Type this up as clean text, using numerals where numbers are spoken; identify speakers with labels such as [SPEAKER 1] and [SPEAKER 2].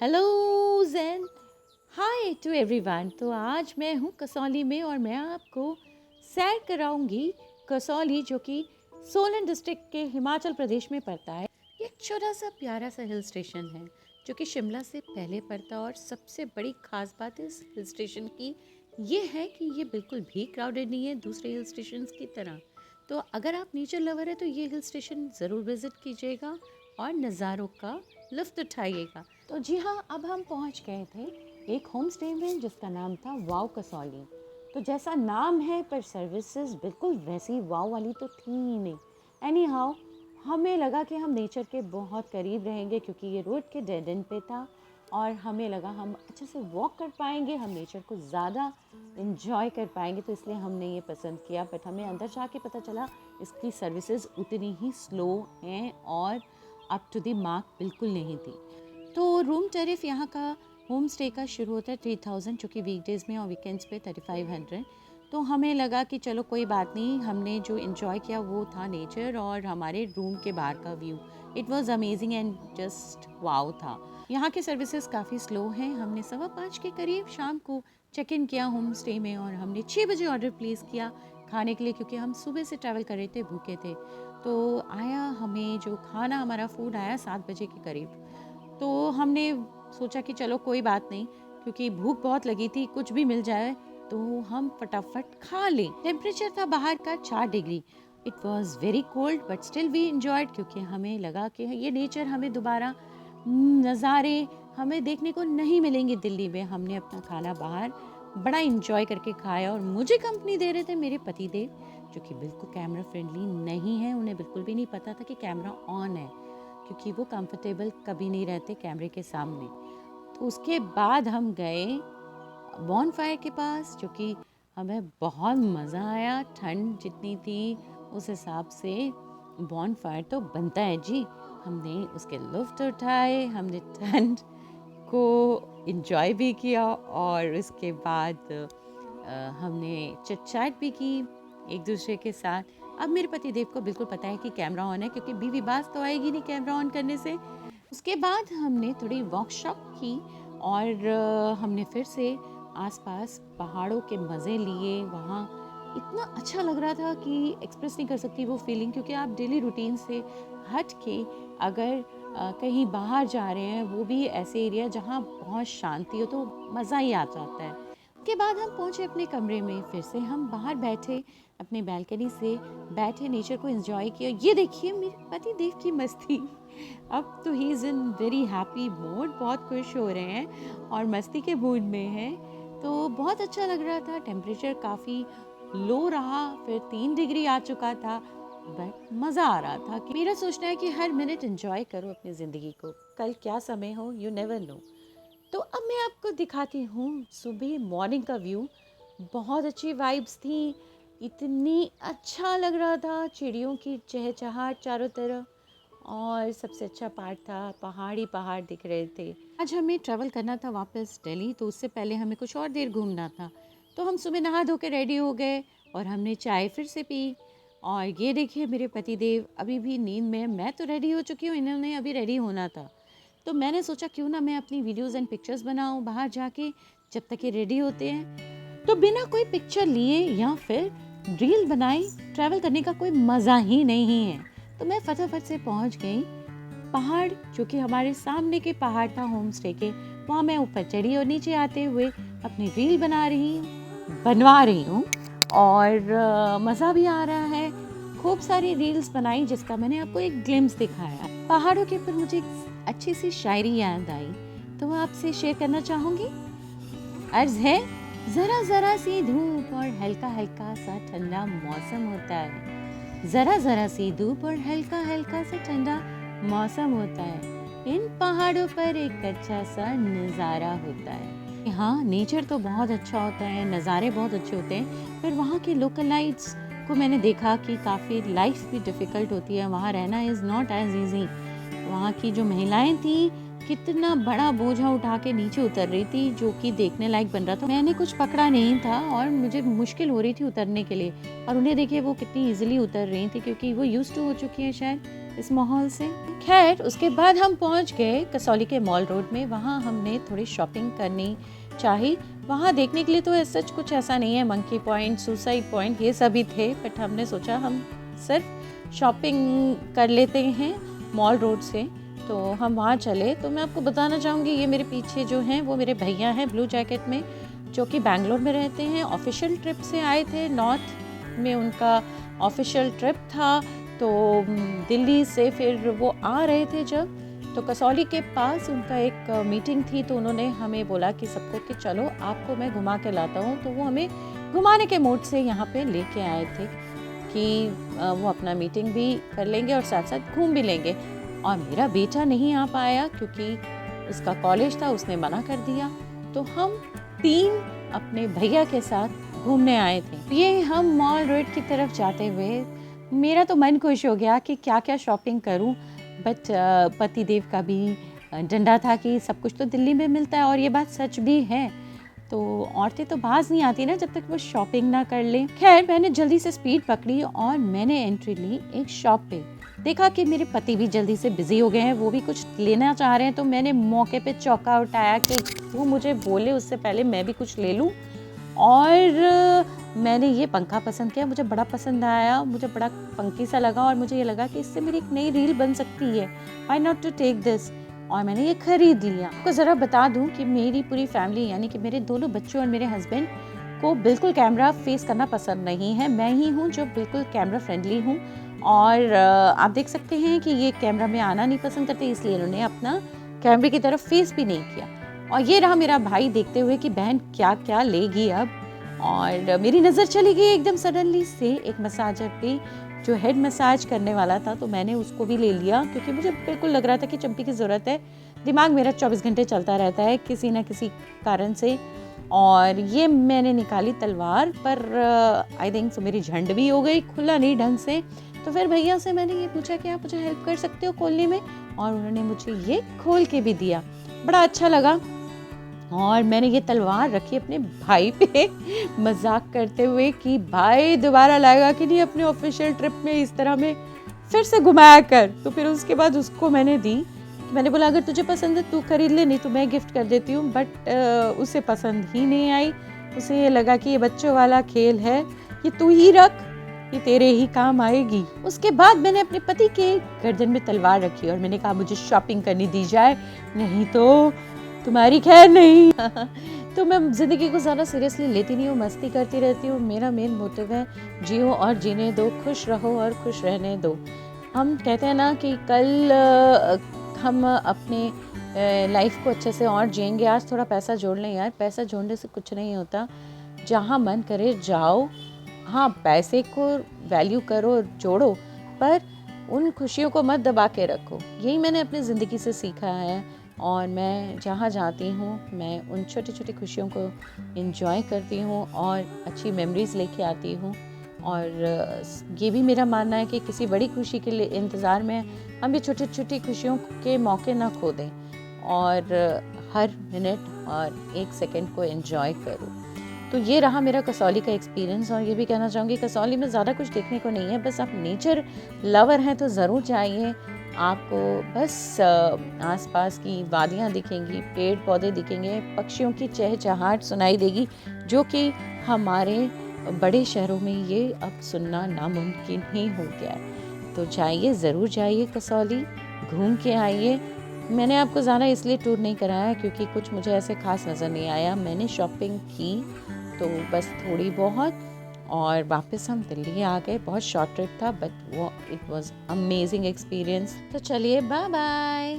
[SPEAKER 1] Hello Zen, hi to everyone. तो आज मैं हूँ कसौली में और मैं आपको सैर कराऊंगी कसौली, जो कि सोलन डिस्ट्रिक्ट के हिमाचल प्रदेश में पड़ता है। ये एक छोटा सा प्यारा सा हिल स्टेशन है जो कि शिमला से पहले पड़ता है। और सबसे बड़ी खास बात इस हिल स्टेशन की ये है कि ये बिल्कुल भी क्राउडेड नहीं है दूसरे हिल स्टेशन की तरह। तो अगर आप नेचर लवर है तो ये हिल स्टेशन ज़रूर विज़िट कीजिएगा और नज़ारों का लुत्फ़ उठाइएगा। तो जी हाँ, अब हम पहुंच गए थे एक होम स्टे में जिसका नाम था वाव कसौली। तो जैसा नाम है पर सर्विसेज बिल्कुल वैसी वाव वाली तो थी ही नहीं। एनी हाउ, हमें लगा कि हम नेचर के बहुत करीब रहेंगे क्योंकि ये रोड के डेड एंड पे था और हमें लगा हम अच्छे से वॉक कर पाएंगे, हम नेचर को ज़्यादा इन्जॉय कर पाएंगे, तो इसलिए हमने ये पसंद किया। बट हमें अंदर जाके पता चला इसकी सर्विसेज उतनी ही स्लो हैं और अप टू द मार्क बिल्कुल नहीं थी। तो रूम टैरिफ यहाँ का होम स्टे का शुरू होता है 3000, जो कि वीकडेज़ में और वीकेंड्स पे 3500। तो हमें लगा कि चलो कोई बात नहीं, हमने जो इन्जॉय किया वो था नेचर और हमारे रूम के बाहर का view. It was amazing and just वाव था। यहाँ के सर्विसेज काफ़ी स्लो हैं। हमने 5:15 के करीब शाम को चेक इन किया होम स्टे में और हमने 6 बजे ऑर्डर प्लेस किया खाने के लिए, क्योंकि हम सुबह से ट्रैवल कर रहे थे, भूखे थे। तो आया हमें जो खाना, हमारा फूड आया 7 बजे के करीब। तो हमने सोचा कि चलो कोई बात नहीं, क्योंकि भूख बहुत लगी थी, कुछ भी मिल जाए तो हम फटाफट खा लें। टेम्परेचर था बाहर का 4 degree. It was very cold but still we enjoyed, क्योंकि हमें लगा कि ये नेचर हमें दोबारा नज़ारे हमें देखने को नहीं मिलेंगे दिल्ली में। हमने अपना खाना बाहर बड़ा इंजॉय करके खाया और मुझे कंपनी दे रहे थे मेरे पति देव, जो कि बिल्कुल कैमरा फ्रेंडली नहीं है। उन्हें बिल्कुल भी नहीं पता था कि कैमरा ऑन है, क्योंकि वो कंफर्टेबल कभी नहीं रहते कैमरे के सामने। तो उसके बाद हम गए बॉन फायर के पास, जो कि हमें बहुत मज़ा आया। ठंड जितनी थी उस हिसाब से बॉन फायर तो बनता है जी। हमने उसके लुत्फ़ उठाए, हमने ठंड को इन्जॉय भी किया और उसके बाद हमने चिट चैट भी की एक दूसरे के साथ। अब मेरे पति देव को बिल्कुल पता है कि कैमरा ऑन है, क्योंकि बीवी बात तो आएगी नहीं कैमरा ऑन करने से। उसके बाद हमने थोड़ी वर्कशॉप की और हमने फिर से आसपास पहाड़ों के मज़े लिए। वहाँ इतना अच्छा लग रहा था कि एक्सप्रेस नहीं कर सकती वो फीलिंग, क्योंकि आप डेली रूटीन से हट के अगर कहीं बाहर जा रहे हैं, वो भी ऐसे एरिया जहाँ बहुत शांति हो, तो मज़ा ही आ जाता है। उसके बाद हम पहुँचे अपने कमरे में। फिर से हम बाहर बैठे, अपने बालकनी से बैठे, नेचर को एंजॉय किया। ये देखिए मेरे पति देव की मस्ती। अब तो he is in very happy mood, बहुत खुश हो रहे हैं और मस्ती के मूड में हैं। तो बहुत अच्छा लग रहा था। टेम्परेचर काफ़ी लो रहा, फिर 3 डिग्री आ चुका था, बट मज़ा आ रहा था। कि मेरा सोचना है कि हर मिनट एंजॉय करो अपनी ज़िंदगी को, कल क्या समय हो यू नेवर नो। तो अब मैं आपको दिखाती हूँ सुबह मॉर्निंग का व्यू। बहुत अच्छी वाइब्स थी, इतनी अच्छा लग रहा था, चिड़ियों की चहचहाट चारों तरफ। और सबसे अच्छा पार्ट था पहाड़ ही पहाड़ दिख रहे थे। आज हमें ट्रैवल करना था वापस दिल्ली, तो उससे पहले हमें कुछ और देर घूमना था। तो हम सुबह नहा धो के रेडी हो गए और हमने चाय फिर से पी। और ये देखिए मेरे पति देव अभी भी नींद में। मैं तो रेडी हो चुकी हूँ, इन्होंने अभी रेडी होना था। तो मैंने सोचा क्यों ना मैं अपनी वीडियोज़ एंड पिक्चर्स बनाऊँ बाहर जाके, जब तक ये रेडी होते हैं। तो बिना कोई पिक्चर लिए या फिर रील बनाए ट्रैवल करने का कोई मज़ा ही नहीं है। तो मैं फटाफट से पहुंच गई पहाड़, जो कि हमारे सामने के पहाड़ था होम स्टे के। वहाँ मैं ऊपर चढ़ी और नीचे आते हुए अपनी रील बनवा रही हूँ और मज़ा भी आ रहा है। खूब सारी रील्स बनाई जिसका मैंने आपको एक ग्लिम्स दिखाया। पहाड़ों के ऊपर मुझे एक अच्छी सी शायरी याद आई, तो मैं आपसे शेयर करना चाहूँगी। अर्ज है, ज़रा ज़रा सी धूप और हल्का हल्का सा ठंडा मौसम होता है। ज़रा ज़रा सी धूप और हल्का हल्का सा ठंडा मौसम होता है। इन पहाड़ों पर एक अच्छा सा नज़ारा होता है। हाँ, नेचर तो बहुत अच्छा होता है, नज़ारे बहुत अच्छे होते हैं। फिर वहाँ के लोकलाइट्स को मैंने देखा कि काफ़ी लाइफ भी डिफ़िकल्ट होती है, वहाँ रहना इज़ नॉट एज ईजी। वहाँ की जो महिलाएं थी, कितना बड़ा बोझा उठा के नीचे उतर रही थी, जो कि देखने लायक बन रहा था। मैंने कुछ पकड़ा नहीं था और मुझे मुश्किल हो रही थी उतरने के लिए, और उन्हें देखिए वो कितनी इजीली उतर रही थी, क्योंकि वो यूज्ड टू हो चुकी हैं शायद इस माहौल से। खैर उसके बाद हम पहुंच गए कसौली के मॉल रोड में। वहाँ हमने थोड़ी शॉपिंग करनी चाही। वहाँ देखने के लिए तो सच कुछ ऐसा नहीं है, मंकी पॉइंट, सुसाइड पॉइंट ये सभी थे, बट हमने सोचा हम सिर्फ शॉपिंग कर लेते हैं मॉल रोड से, तो हम वहाँ चले। तो मैं आपको बताना चाहूँगी, ये मेरे पीछे जो हैं वो मेरे भैया हैं ब्लू जैकेट में, जो कि बैंगलोर में रहते हैं। ऑफिशियल ट्रिप से आए थे, नॉर्थ में उनका ऑफिशियल ट्रिप था। तो दिल्ली से फिर वो आ रहे थे जब, तो कसौली के पास उनका एक मीटिंग थी, तो उन्होंने हमें बोला कि सबको कि चलो आपको मैं घुमा के लाता हूँ। तो वो हमें घुमाने के मूड से यहाँ पे लेके आए थे कि वो अपना मीटिंग भी कर लेंगे और साथ साथ घूम भी लेंगे। और मेरा बेटा नहीं आ पाया क्योंकि उसका कॉलेज था, उसने मना कर दिया। तो हम 3 अपने भैया के साथ घूमने आए थे। ये हम मॉल रोड की तरफ जाते हुए मेरा तो मन खुश हो गया कि क्या क्या शॉपिंग करूं, बट पतिदेव का भी डंडा था कि सब कुछ तो दिल्ली में मिलता है, और ये बात सच भी है। तो औरतें तो बाज नहीं आती ना जब तक वो शॉपिंग ना कर लें। खैर मैंने जल्दी से स्पीड पकड़ी और मैंने एंट्री ली एक शॉप पे। देखा कि मेरे पति भी जल्दी से बिजी हो गए हैं, वो भी कुछ लेना चाह रहे हैं, तो मैंने मौके पे चौका उठाया कि वो मुझे बोले उससे पहले मैं भी कुछ ले लूं। और मैंने ये पंखा पसंद किया, मुझे बड़ा पसंद आया, मुझे बड़ा पंकी सा लगा, और मुझे ये लगा कि इससे मेरी एक नई रील बन सकती है, why not to take this, और मैंने ये खरीद लिया। आपको ज़रा बता दूं कि मेरी पूरी फैमिली यानी कि मेरे दोनों बच्चों और मेरे हस्बैंड को बिल्कुल कैमरा फेस करना पसंद नहीं है। मैं ही हूँ जो बिल्कुल कैमरा फ्रेंडली हूँ, और आप देख सकते हैं कि ये कैमरा में आना नहीं पसंद करते, इसलिए इन्होंने अपना कैमरे की तरफ फेस भी नहीं किया। और ये रहा मेरा भाई देखते हुए कि बहन क्या क्या लेगी अब। और मेरी नज़र चली गई एकदम सडनली से एक मसाजर पे जो हेड मसाज करने वाला था, तो मैंने उसको भी ले लिया क्योंकि मुझे बिल्कुल लग रहा था कि चंपी की ज़रूरत है। दिमाग मेरा 24 घंटे चलता रहता है किसी न किसी कारण से। और ये मैंने निकाली तलवार, पर आई थिंक सो मेरी झंड भी हो गई, खुला नहीं ढंग से। तो फिर भैया से मैंने ये पूछा कि आप मुझे हेल्प कर सकते हो खोलने में, और उन्होंने मुझे ये खोल के भी दिया। बड़ा अच्छा लगा। और मैंने ये तलवार रखी अपने भाई पे मजाक करते हुए कि भाई दोबारा लाएगा कि नहीं अपने ऑफिशियल ट्रिप में इस तरह में फिर से घुमाया कर। तो फिर उसके बाद उसको मैंने दी, मैंने बोला अगर तुझे पसंद है तू खरीद ले, नहीं तो मैं गिफ्ट कर देती हूँ। बट उसे पसंद ही नहीं आई। उसे ये लगा कि ये बच्चों वाला खेल है, ये तू ही रख, ये तेरे ही काम आएगी। उसके बाद मैंने अपने पति के गर्दन में तलवार रखी और मैंने कहा मुझे शॉपिंग करनी दी जाए, नहीं तो तुम्हारी खैर नहीं। तो मैं ज़िंदगी को ज़्यादा सीरियसली लेती नहीं हूँ, मस्ती करती रहती हूँ। मेरा मेन मोटिव है जियो और जीने दो, खुश रहो और खुश रहने दो। हम कहते हैं ना कि कल हम अपने लाइफ को अच्छे से और जिएंगे, आज थोड़ा पैसा जोड़ लें यार। पैसा जोड़ने से कुछ नहीं होता, जहाँ मन करे जाओ। हाँ, पैसे को वैल्यू करो, जोड़ो, पर उन खुशियों को मत दबा के रखो। यही मैंने अपनी ज़िंदगी से सीखा है। और मैं जहाँ जाती हूँ मैं उन छोटी छोटी खुशियों को एंजॉय करती हूँ और अच्छी मेमोरीज़ लेके आती हूँ। और ये भी मेरा मानना है कि किसी बड़ी खुशी के लिए इंतज़ार में हम भी छोटी छोटी खुशियों के मौके ना खो दें, और हर मिनट और एक सेकंड को एंजॉय करो। तो ये रहा मेरा कसौली का एक्सपीरियंस। और ये भी कहना चाहूँगी कसौली में ज़्यादा कुछ देखने को नहीं है, बस आप नेचर लवर हैं तो ज़रूर जाइए। आपको बस आसपास की वादियाँ दिखेंगी, पेड़ पौधे दिखेंगे, पक्षियों की चहचहाहट सुनाई देगी, जो कि हमारे बड़े शहरों में ये अब सुनना नामुमकिन ही हो गया है। तो जाइए, ज़रूर जाइए कसौली, घूम के आइए। मैंने आपको ज़्यादा इसलिए टूर नहीं कराया क्योंकि कुछ मुझे ऐसे खास नज़र नहीं आया। मैंने शॉपिंग की तो बस थोड़ी बहुत, और वापस हम दिल्ली आ गए। बहुत शॉर्ट ट्रिप था, बट वो इट वाज अमेजिंग एक्सपीरियंस। तो चलिए, बाय बाय।